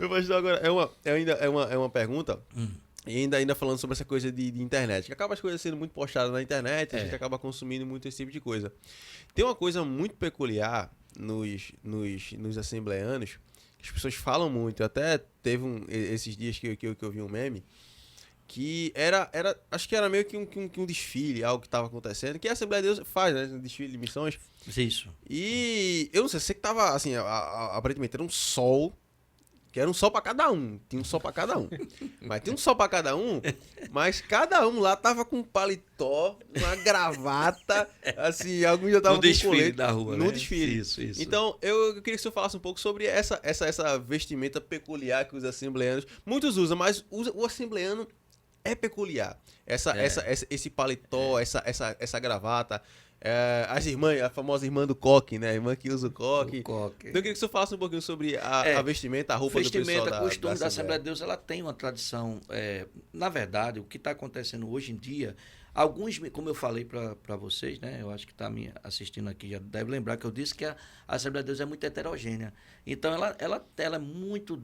Meu pastor, agora é uma pergunta, e ainda falando sobre essa coisa de internet, que acaba as coisas sendo muito postadas na internet, a gente acaba consumindo muito esse tipo de coisa. Tem uma coisa muito peculiar nos assembleanos, que as pessoas falam muito, até teve esses dias que eu vi um meme, que acho que era meio que um desfile, algo que estava acontecendo, que a Assembleia de Deus faz, né, um desfile de missões. Isso. E eu não sei, sei que tava, assim, aparentemente era um sol, que era um sol pra cada um, tinha um sol pra cada um. Mas tinha um sol pra cada um, mas cada um lá tava com um paletó, uma gravata, assim, alguns já estavam No com desfile colete. da rua, No né? desfile. Isso. Então, eu queria que você falasse um pouco sobre essa vestimenta peculiar que os assembleanos, muitos usam, mas o assembleano é peculiar. Esse paletó, essa gravata. As irmãs, a famosa irmã do coque, né? A irmã que usa o coque. O coque. Então eu queria que você falasse um pouquinho sobre a vestimenta, a roupa do pessoal Vestimenta, costumes da Assembleia Assembleia. de Deus, ela tem uma tradição. Na verdade, o que está acontecendo hoje em dia, alguns, como eu falei para vocês, né? Eu acho que está me assistindo aqui, já deve lembrar que eu disse que a Assembleia de Deus é muito heterogênea. Então, ela é muito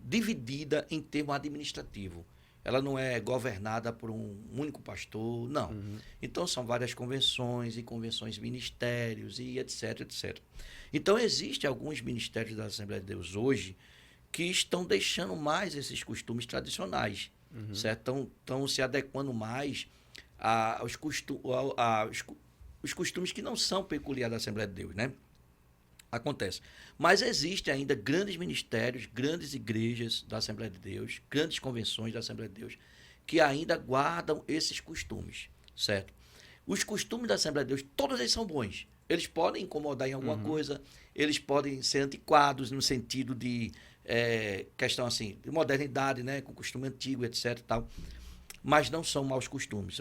dividida em termo administrativo. Ela não é governada por um único pastor, não. Então, são várias convenções e convenções ministérios e etc, etc. Então, existem alguns ministérios da Assembleia de Deus hoje que estão deixando mais esses costumes tradicionais, certo? Estão se adequando mais aos os costumes que não são peculiares da Assembleia de Deus, né? Acontece. Mas existem ainda grandes ministérios, grandes igrejas da Assembleia de Deus, grandes convenções da Assembleia de Deus, que ainda guardam esses costumes, certo? Os costumes da Assembleia de Deus, todos eles são bons. Eles podem incomodar em alguma coisa, eles podem ser antiquados no sentido de questão assim, de modernidade, né, com costume antigo, etc. Tal. Mas não são maus costumes.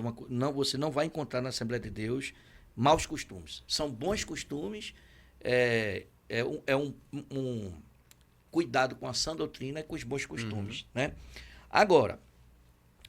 Você não vai encontrar na Assembleia de Deus maus costumes. São bons costumes. Um cuidado com a sã doutrina e com os bons costumes, né? Agora,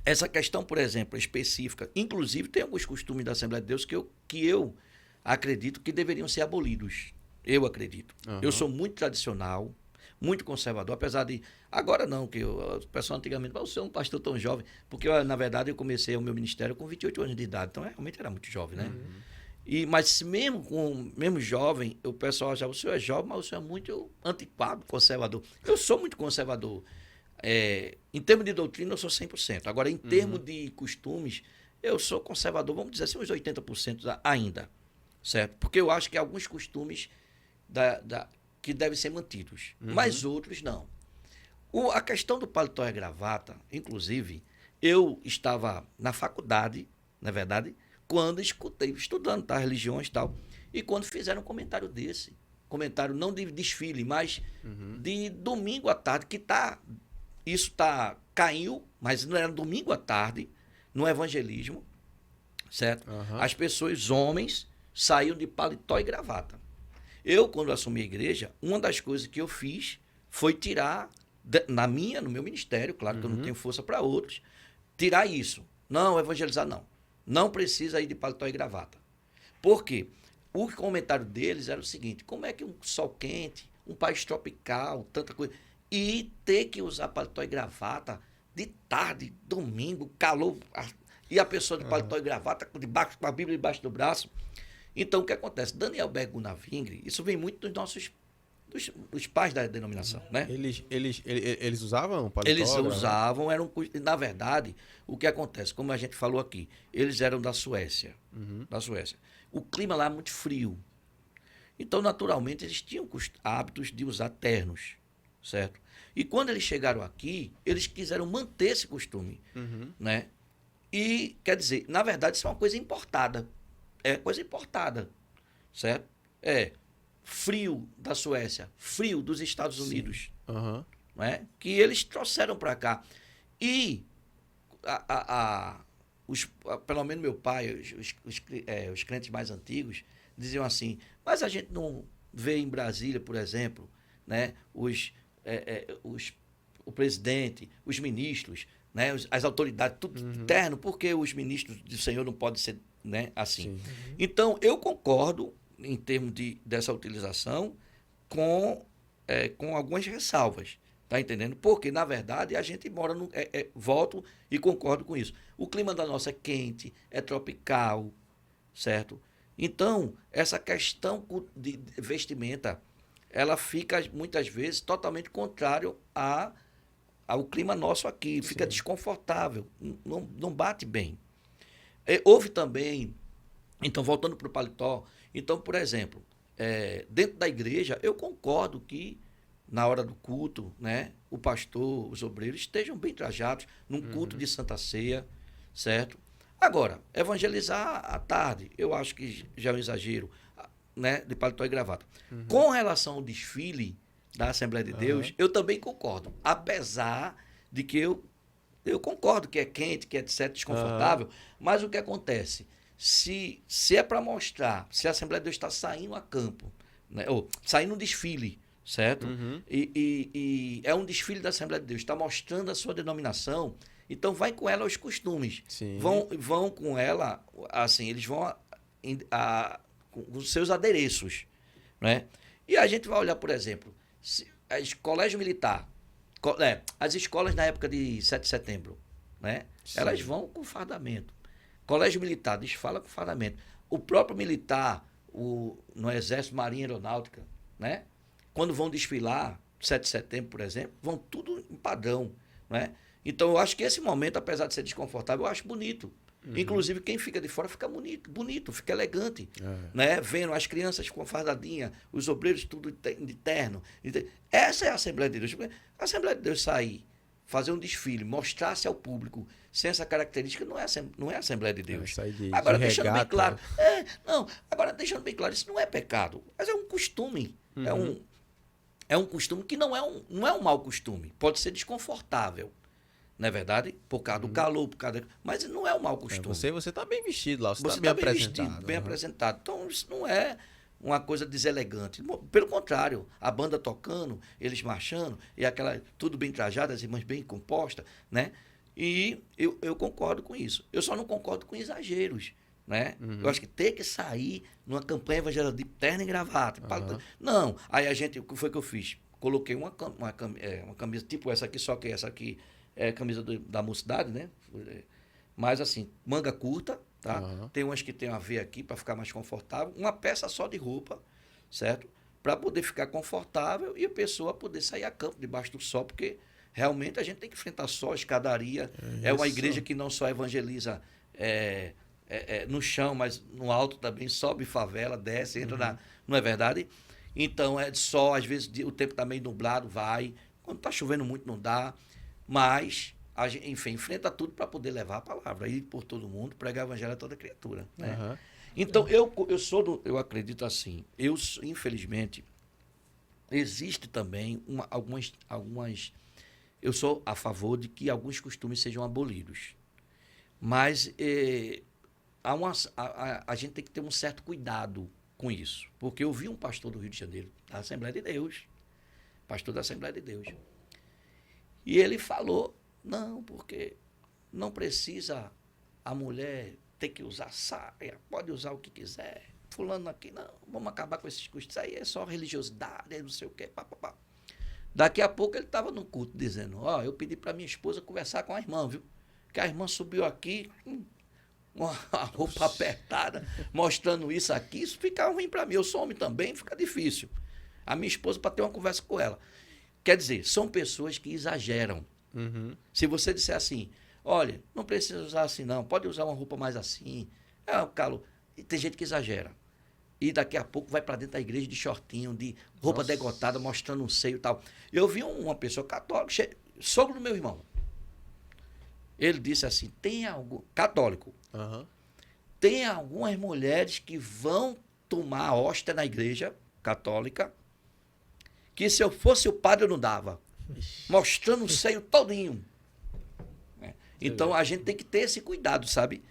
essa questão, por exemplo, específica, inclusive tem alguns costumes da Assembleia de Deus que eu acredito que deveriam ser abolidos. Eu acredito. Eu sou muito tradicional, muito conservador, apesar de... Agora não, que o pessoal antigamente... Você é um pastor tão jovem, porque, na verdade, eu comecei o meu ministério com 28 anos de idade, então realmente era muito jovem, né? Mas mesmo jovem, o pessoal achava, o senhor é jovem, mas o senhor é muito antiquado, conservador. Eu sou muito conservador. Em termos de doutrina, eu sou 100%. Agora, em termos de costumes, eu sou conservador, vamos dizer assim, uns 80% ainda. Certo? Porque eu acho que há alguns costumes que devem ser mantidos, mas outros não. A questão do paletó e gravata, inclusive, eu estava na faculdade, na verdade, quando estudando as religiões e tal, e quando fizeram um comentário desse, comentário não de desfile, mas de domingo à tarde, caiu, mas não era domingo à tarde, no evangelismo, certo? As pessoas, homens, saíam de paletó e gravata. Eu, quando assumi a igreja, uma das coisas que eu fiz foi tirar, no meu ministério, claro que eu não tenho força para outros, tirar isso. Não, evangelizar não. Não precisa ir de paletó e gravata. Por quê? O comentário deles era o seguinte: como é que um sol quente, um país tropical, tanta coisa, e ter que usar paletó e gravata de tarde, domingo, calor, e a pessoa de paletó e gravata com a Bíblia debaixo do braço. Então, o que acontece? Daniel Berguna Vingre, isso vem muito dos pais da denominação, né? Eles usavam paletó? Eles usavam, na verdade, o que acontece, como a gente falou aqui, eles eram da Suécia, O clima lá é muito frio. Então, naturalmente, eles tinham hábitos de usar ternos, certo? E quando eles chegaram aqui, eles quiseram manter esse costume, né? E, quer dizer, na verdade, isso é uma coisa importada. É coisa importada, certo? Frio da Suécia, frio dos Estados Unidos, né? Que eles trouxeram para cá. E pelo menos meu pai, os crentes mais antigos, diziam assim, mas a gente não vê em Brasília, por exemplo, né, o presidente, os ministros, né, as autoridades, tudo terno, porque os ministros do Senhor não podem ser, né, assim. Então, eu concordo em termos dessa utilização com algumas ressalvas, Tá entendendo? Porque, na verdade, a gente mora no. Volto e concordo com isso. O clima da nossa é quente, é tropical, certo? Então, essa questão de vestimenta, ela fica, muitas vezes, totalmente contrário ao clima nosso aqui. Fica desconfortável, não bate bem. Houve também, então, voltando para o paletó, então, por exemplo, dentro da igreja, eu concordo que na hora do culto, né, o pastor, os obreiros estejam bem trajados num culto de Santa Ceia, certo? Agora, evangelizar à tarde, eu acho que já é um exagero, né, de paletó e gravata. Com relação ao desfile da Assembleia de Deus, eu também concordo, apesar de que eu concordo que é quente, que é etc, desconfortável, mas o que acontece? Se é para mostrar, se a Assembleia de Deus está saindo a campo, né, ou saindo um desfile, certo? E é um desfile da Assembleia de Deus, está mostrando a sua denominação, então vai com ela aos costumes. Vão com ela, assim, eles vão com os seus adereços, né? E a gente vai olhar, por exemplo, colégio militar, as escolas na época de 7 de setembro, né? Elas vão com fardamento. Colégio militar desfala com fardamento. O próprio militar, no Exército, Marinha Aeronáutica, né? Quando vão desfilar, 7 de setembro, por exemplo, vão tudo em padrão, né? Então, eu acho que esse momento, apesar de ser desconfortável, eu acho bonito. Inclusive, quem fica de fora fica bonito, fica elegante, né? Vendo as crianças com fardadinha, os obreiros tudo de terno. Essa é a Assembleia de Deus. A Assembleia de Deus sair, fazer um desfile, mostrar-se ao público sem essa característica, não é a Assembleia de Deus. Agora, deixando bem claro. Agora, deixando bem claro, isso não é pecado, mas é um costume. É um costume que não é um mau costume. Pode ser desconfortável. Não é verdade? Por causa do calor, mas não é um mau costume. Você está bem vestido lá, você está bem apresentado. Vestido, bem apresentado. Então, isso não é uma coisa deselegante. Pelo contrário, a banda tocando, eles marchando, e tudo bem trajado, as irmãs bem compostas, né? E eu concordo com isso. Eu só não concordo com exageros, né? Eu acho que ter que sair numa campanha evangélica de terno e gravata. Não. Aí o que foi que eu fiz? Coloquei uma camisa tipo essa aqui, só que essa aqui é camisa da mocidade, né? Mas assim, manga curta, tá? Tem umas que tem a ver aqui para ficar mais confortável. Uma peça só de roupa, certo? Para poder ficar confortável e a pessoa poder sair a campo debaixo do sol, porque realmente a gente tem que enfrentar sol, escadaria. É uma igreja que não só evangeliza no chão, mas no alto também, sobe favela, desce, entra não é verdade? Então, é sol, às vezes o tempo está meio nublado, vai. Quando está chovendo muito, não dá. Mas, enfim, enfrenta tudo para poder levar a palavra, ir por todo mundo, pregar o evangelho a toda criatura. Né? Então, eu acredito assim, infelizmente, existe também algumas. Eu sou a favor de que alguns costumes sejam abolidos. Mas a gente tem que ter um certo cuidado com isso. Porque eu vi um pastor do Rio de Janeiro, da Assembleia de Deus, pastor da Assembleia de Deus, e ele falou, não, porque não precisa a mulher ter que usar saia, pode usar o que quiser. Fulano aqui, não, vamos acabar com esses custos. Isso aí é só religiosidade, não sei o quê, papapá. Daqui a pouco ele estava no culto dizendo, eu pedi para minha esposa conversar com a irmã, viu? Que a irmã subiu aqui, uma roupa apertada, mostrando isso aqui, isso fica ruim para mim. Eu sou homem também, fica difícil. A minha esposa, para ter uma conversa com ela. Quer dizer, são pessoas que exageram. Se você disser assim, olha, não precisa usar assim não, pode usar uma roupa mais assim. Carlos, tem gente que exagera. E daqui a pouco vai para dentro da igreja de shortinho, de roupa degotada, mostrando um seio e tal. Eu vi uma pessoa católica, sogro do meu irmão. Ele disse assim, católico, tem algumas mulheres que vão tomar a hóstia na igreja católica, que se eu fosse o padre eu não dava. Mostrando o seio todinho. Então a gente tem que ter esse cuidado, sabe?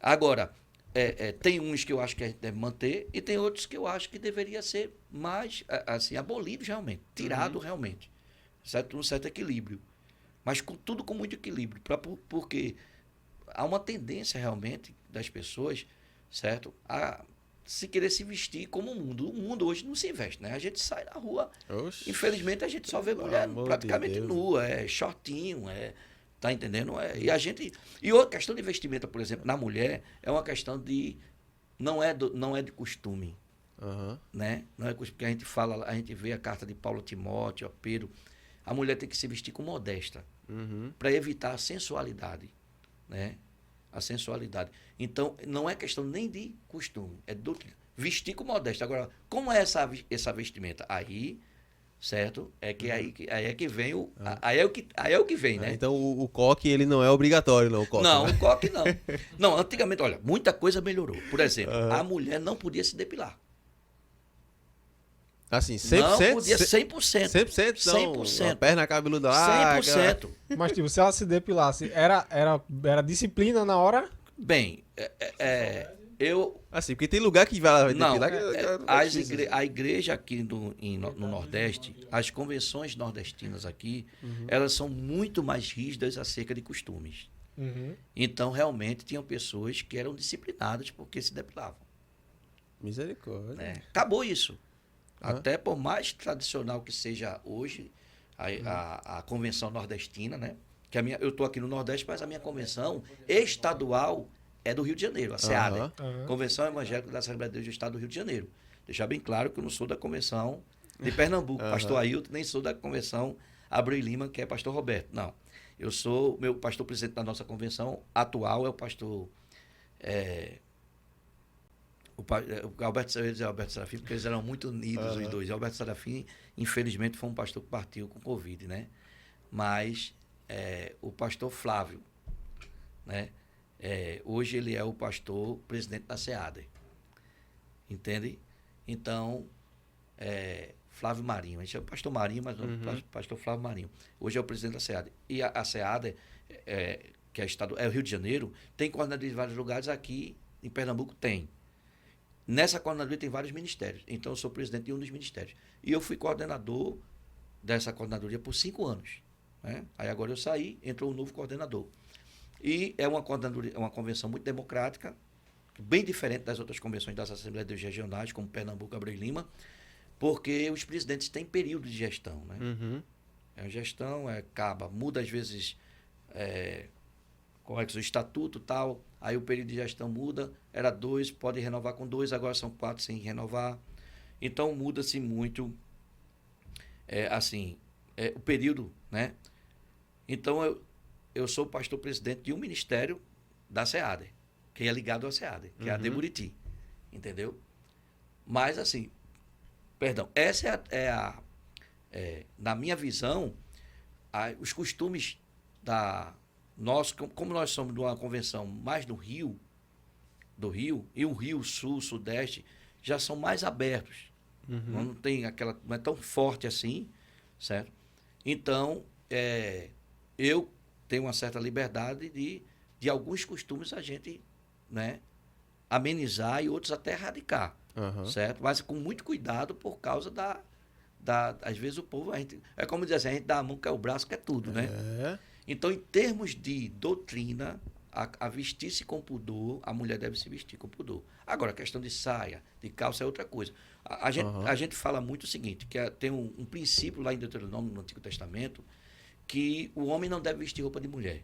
Agora, tem uns que eu acho que a gente deve manter e tem outros que eu acho que deveria ser mais, assim, abolido realmente, tirado realmente. Certo? Um certo equilíbrio. Mas tudo com muito equilíbrio. Porque há uma tendência realmente das pessoas, certo? A se querer se vestir como o mundo. O mundo hoje não se veste, né? A gente sai na rua, Oxi, infelizmente a gente só vê mulher praticamente nua, shortinho, tá entendendo? E outra questão de vestimenta, por exemplo, na mulher, é uma questão de, não é de costume, né? Não é costume, porque a gente vê a carta de Paulo a Timóteo, a Pedro, a mulher tem que se vestir com modesta, para evitar a sensualidade, né? A sensualidade. Então, não é questão nem de costume, é vestir com modéstia. Agora, como é essa vestimenta? Aí, certo? Aí é que vem aí é o que vem, né? Então, o coque, ele não é obrigatório, não, o coque. Não, o coque não. Não, antigamente, olha, muita coisa melhorou. Por exemplo, a mulher não podia se depilar. Assim, 100%? Não podia, 100%. 100%? Não, 100%. a perna cabeluda. 100%. Mas, tipo, se ela se depilasse, era disciplina na hora? Bem, eu... Assim, porque tem lugar que vai Não, depilar... a igreja aqui no Nordeste, as convenções nordestinas aqui, elas são muito mais rígidas acerca de costumes. Então, realmente, tinham pessoas que eram disciplinadas porque se depilavam. Misericórdia. Né? Acabou isso. Até por mais tradicional que seja hoje a convenção nordestina, né? Que eu estou aqui no Nordeste, mas a minha convenção estadual é do Rio de Janeiro, a SEADA. Convenção Evangélica da Assembleia de Deus do Estado do Rio de Janeiro. Deixar bem claro que eu não sou da convenção de Pernambuco, pastor Ailton, nem sou da convenção Abreu e Lima, que é pastor Roberto. Não. Eu sou, meu pastor presidente da nossa convenção atual é o pastor... O Alberto Serafim, porque eles eram muito unidos, os dois. O Alberto Serafim, infelizmente, foi um pastor que partiu com Covid, né? Mas o pastor Flávio, né? Hoje ele é o pastor presidente da SEADA. Entende? Então, Flávio Marinho. A gente chama pastor Marinho, mas pastor Flávio Marinho. Hoje é o presidente da SEADA. E a SEADA, que é o Rio de Janeiro, tem coordenador de vários lugares. Aqui em Pernambuco tem. Nessa coordenadoria tem vários ministérios. Então, eu sou presidente de um dos ministérios. E eu fui coordenador dessa coordenadoria por 5 anos. Né? Aí agora eu saí, entrou um novo coordenador. E é uma convenção muito democrática, bem diferente das outras convenções das Assembleias de Deus regionais, como Pernambuco, Abreu e Lima, porque os presidentes têm período de gestão. Né? A gestão muda às vezes... o estatuto e tal, aí o período de gestão muda, era 2, pode renovar com 2, agora são 4 sem renovar. Então muda-se muito o período, né? Então eu sou pastor presidente de um ministério da SEADA, que é ligado à SEADA, que é a de Buriti, entendeu? Mas assim, essa na minha visão, os costumes como nós somos de uma convenção mais do Rio, e o Rio Sul, Sudeste, já são mais abertos. Não é tão forte assim, certo? Então, eu tenho uma certa liberdade de alguns costumes a gente, né, amenizar e outros até erradicar, certo? Mas com muito cuidado por causa às vezes o povo, é como dizer assim, a gente dá a mão, quer o braço, quer tudo, né? Então, em termos de doutrina, a vestir-se com pudor, a mulher deve se vestir com pudor. Agora, a questão de saia, de calça é outra coisa. A gente fala muito o seguinte, que tem um princípio lá em Deuteronômio, no Antigo Testamento, que o homem não deve vestir roupa de mulher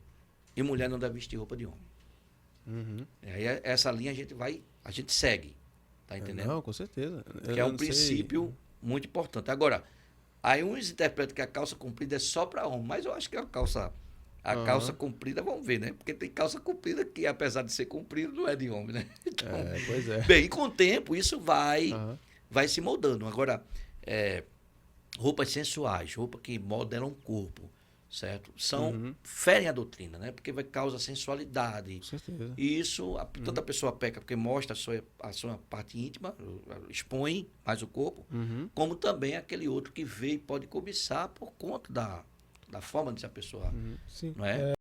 e mulher não deve vestir roupa de homem. Aí essa linha a gente segue, tá entendendo? Não, com certeza. Que é um princípio muito importante. Agora, aí uns interpretam que a calça comprida é só para homem, mas eu acho que a calça comprida, vamos ver, né? Porque tem calça comprida que, apesar de ser comprida, não é de homem, né? Então, pois é. Bem, e com o tempo isso vai se moldando. Agora, roupas sensuais, roupas que modelam o corpo, certo? Ferem a doutrina, né? Porque causa sensualidade. Com certeza. E isso, tanta pessoa peca porque mostra a sua parte íntima, expõe mais o corpo, como também aquele outro que vê e pode cobiçar por conta da forma de ser a pessoa. Sim. Não é?